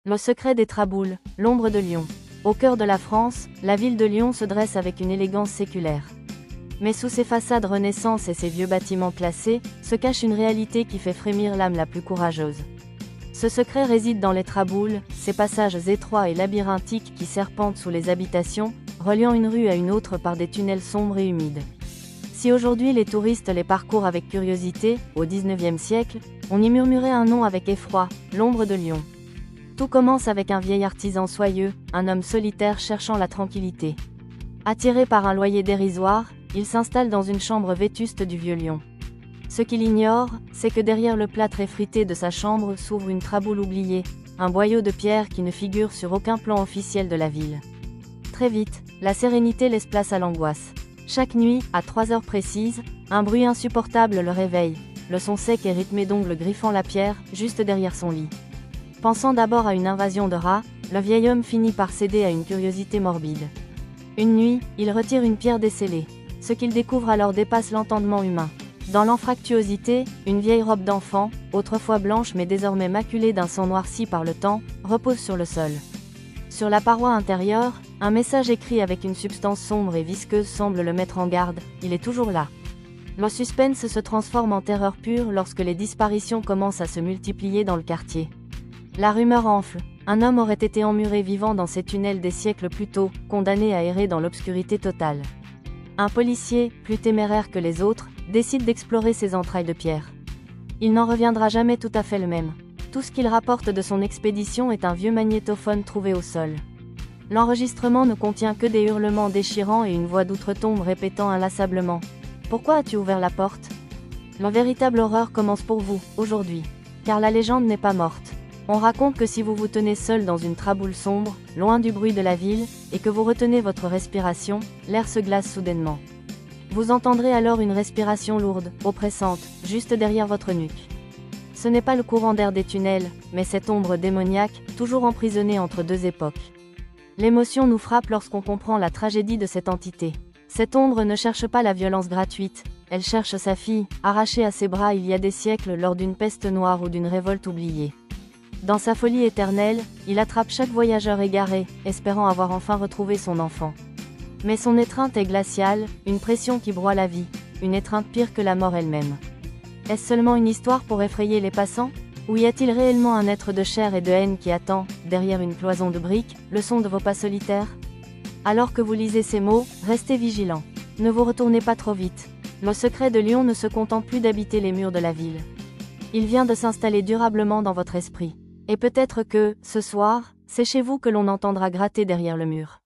Le secret des Traboules, l'ombre de Lyon. Au cœur de la France, la ville de Lyon se dresse avec une élégance séculaire. Mais sous ses façades Renaissance et ses vieux bâtiments classés, se cache une réalité qui fait frémir l'âme la plus courageuse. Ce secret réside dans les Traboules, ces passages étroits et labyrinthiques qui serpentent sous les habitations, reliant une rue à une autre par des tunnels sombres et humides. Si aujourd'hui les touristes les parcourent avec curiosité, au XIXe siècle, on y murmurait un nom avec effroi, l'ombre de Lyon. Tout commence avec un vieil artisan soyeux, un homme solitaire cherchant la tranquillité. Attiré par un loyer dérisoire, il s'installe dans une chambre vétuste du vieux Lyon. Ce qu'il ignore, c'est que derrière le plâtre effrité de sa chambre s'ouvre une traboule oubliée, un boyau de pierre qui ne figure sur aucun plan officiel de la ville. Très vite, la sérénité laisse place à l'angoisse. Chaque nuit, à 3 heures précises, un bruit insupportable le réveille, le son sec et rythmé d'ongles griffant la pierre, juste derrière son lit. Pensant d'abord à une invasion de rats, le vieil homme finit par céder à une curiosité morbide. Une nuit, il retire une pierre décellée. Ce qu'il découvre alors dépasse l'entendement humain. Dans l'anfractuosité, une vieille robe d'enfant, autrefois blanche mais désormais maculée d'un sang noirci par le temps, repose sur le sol. Sur la paroi intérieure, un message écrit avec une substance sombre et visqueuse semble le mettre en garde, il est toujours là. Le suspense se transforme en terreur pure lorsque les disparitions commencent à se multiplier dans le quartier. La rumeur enfle, un homme aurait été emmuré vivant dans ces tunnels des siècles plus tôt, condamné à errer dans l'obscurité totale. Un policier, plus téméraire que les autres, décide d'explorer ces entrailles de pierre. Il n'en reviendra jamais tout à fait le même. Tout ce qu'il rapporte de son expédition est un vieux magnétophone trouvé au sol. L'enregistrement ne contient que des hurlements déchirants et une voix d'outre-tombe répétant inlassablement « Pourquoi as-tu ouvert la porte ?» La véritable horreur commence pour vous, aujourd'hui. Car la légende n'est pas morte. On raconte que si vous vous tenez seul dans une traboule sombre, loin du bruit de la ville, et que vous retenez votre respiration, l'air se glace soudainement. Vous entendrez alors une respiration lourde, oppressante, juste derrière votre nuque. Ce n'est pas le courant d'air des tunnels, mais cette ombre démoniaque, toujours emprisonnée entre deux époques. L'émotion nous frappe lorsqu'on comprend la tragédie de cette entité. Cette ombre ne cherche pas la violence gratuite, elle cherche sa fille, arrachée à ses bras il y a des siècles lors d'une peste noire ou d'une révolte oubliée. Dans sa folie éternelle, il attrape chaque voyageur égaré, espérant avoir enfin retrouvé son enfant. Mais son étreinte est glaciale, une pression qui broie la vie, une étreinte pire que la mort elle-même. Est-ce seulement une histoire pour effrayer les passants ? Ou y a-t-il réellement un être de chair et de haine qui attend, derrière une cloison de briques, le son de vos pas solitaires ? Alors que vous lisez ces mots, restez vigilants. Ne vous retournez pas trop vite. Le secret de Lyon ne se contente plus d'habiter les murs de la ville. Il vient de s'installer durablement dans votre esprit. Et peut-être que, ce soir, c'est chez vous que l'on entendra gratter derrière le mur.